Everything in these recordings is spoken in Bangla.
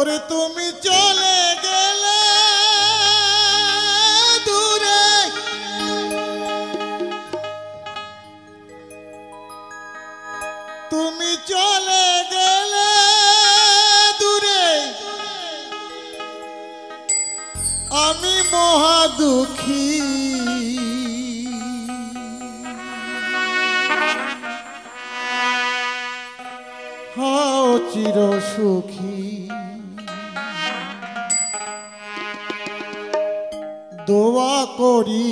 ওরে তুমি চলে গেলে দূরে, তুমি চলে গেলে দূরে, আমি মহা দুঃখী। হাও চির সুখী, দোয়া করি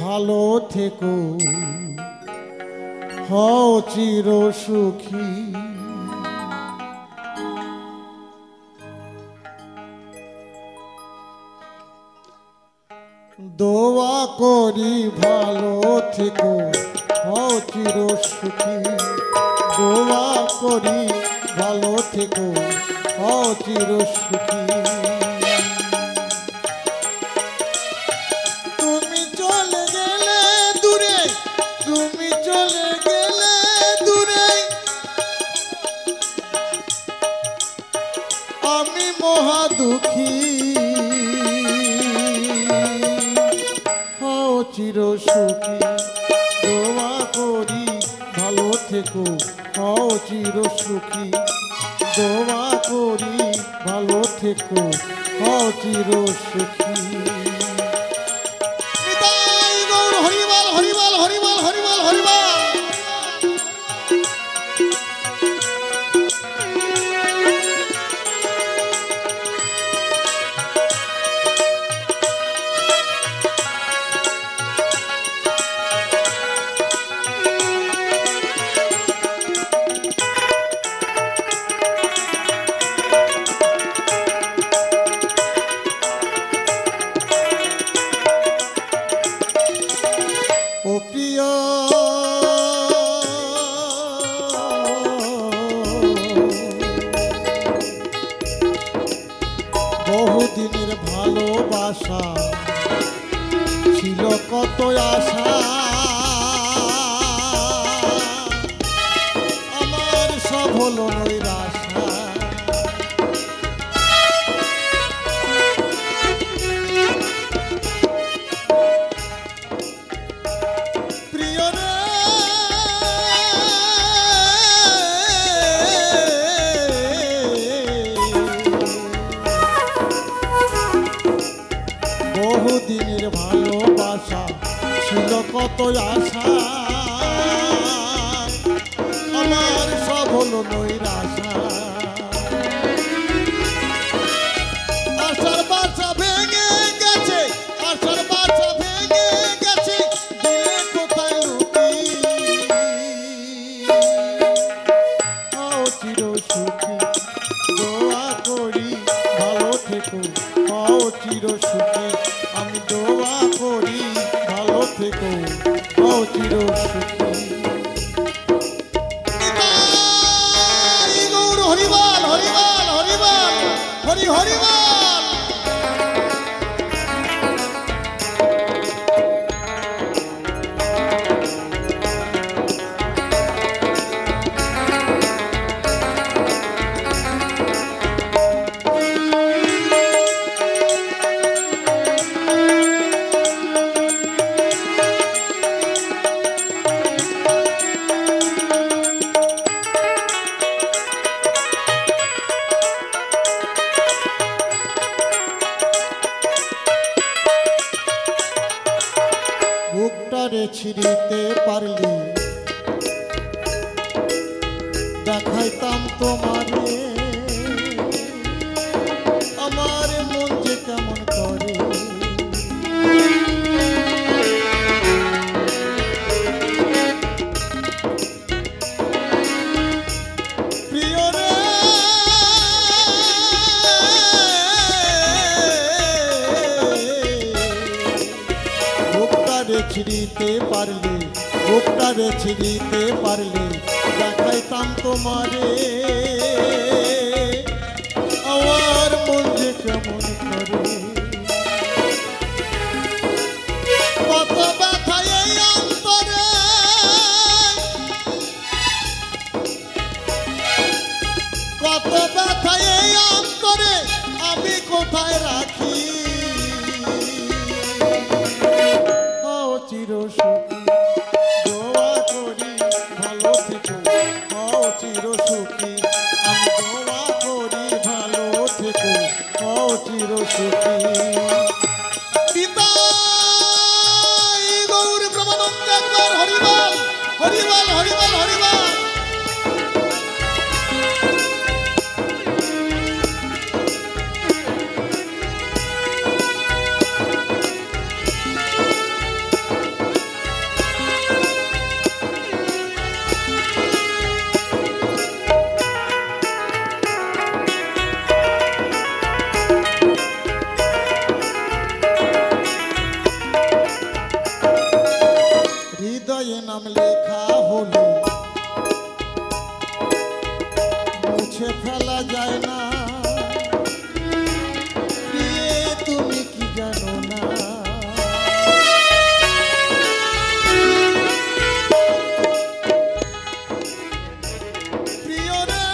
ভালো থেকো, হও চির সুখী। দোয়া করি ভালো থেকো, হও চির সুখী। দোয়া করি ভালো থেকো, হও চির সুখী। তুমি চলে গেলে দূরে, তুমি চলে গেলে দূরে, আমি মহা দুঃখী। হও চির সুখী, দোয়া করি ভালো থেকো, হও চির সুখী। দোয়া করি ভালো থেকো, হও চির সুখী। হরিবল হরিবল হরিবল হরিবল হরিবল। ও প্রিয় বহুদিনের ভালোবাসা ছিল কত আশা, আমার সব হলো নৈরাশা। বহুদিনের ভালোবাসা ছিল কত আশা, আমার সব হলো নৈরাশা। আশার বাসা ভেঙে গেছে, আশার বাসা ভেঙে গেছে, দিলে কোথায় লুকি। হও চির সুখী, দোয়া করি ভালো থেকো, হও চির সুখী। আমি দোয়া করি ভালো থেকো, হও চির সুখী। গৌর হরিবল হরিবল হরিবল হরি হরিবল। বুকটারে ছিঁড়িতে পারলি দেখাইতাম তোমারে, আমার মন যে কেমন করে। প্রিয় রে ছিড়িতে পারলে, বুকটারে ছিড়িতে পারলে দেখাইতাম তোমারে, আমার মন যে কেমন করে। কত ব্যথা এই অন্তরে, কত ব্যথা এই অন্তরে। কোথায় রাখি হও চির সুখী দোয়া করি ভালো থেকো হও চির সুখী আমি দোয়া করি ভালো থেকো হও চির সুখী পিতাই গৌর ব্রহ্মানন্দ একবার হরিবল হরিবল হরিবল হরিবল হৃদয়ে নাম লেখা হলো মুছে ফেলা যায় না প্রিয়ে তুমি কি জানো না প্রিয় রে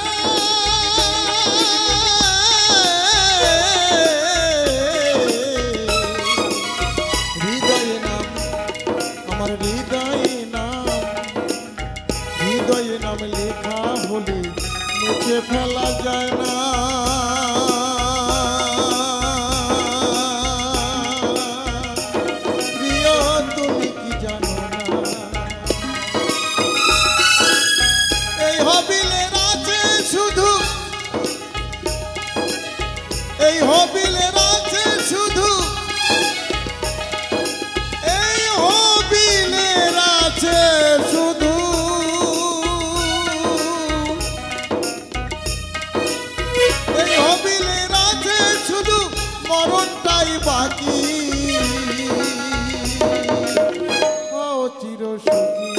হৃদয়ে নাম আমার হৃদয়ে নাম লেখা হলে মুছে ফেলা যায় না প্রিয় তুমি কি জানো না এই হবিলের আছে শুধু এই হবিলের আছে শুধু এই হবিলের আছে শুধু এই হবিলের আছে শুধু মরণটাই বাকি ও চির সুখী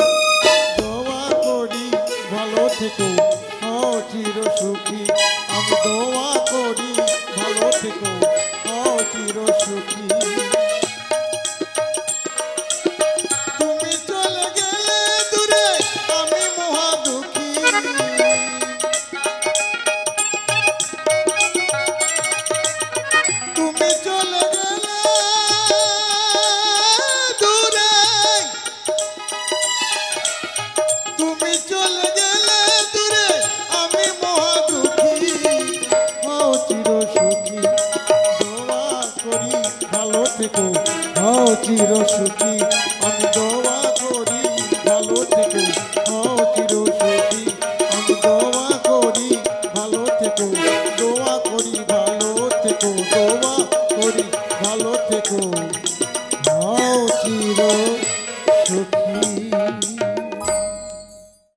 দোয়া করি ভালো থেকো ও চির সুখী আমি দোয়া করি ভালো থেকো ও চির সুখী তুমি চলে গেলে দূরে আমি মহা দুঃখী তুমি চলে গেলে দূরে তুমি চলে গেলে দূরে আমি মহা দুঃখী হও চির সুখী দোয়া করি ভালো থেকো হও চির সুখী আমি দোয়া করি ভালো থেকো হও চির সুখী আমি দোয়া করি ভালো থেকো দোয়া করি ভালো থেকো দোয়া করি ভালো থেকো হও চির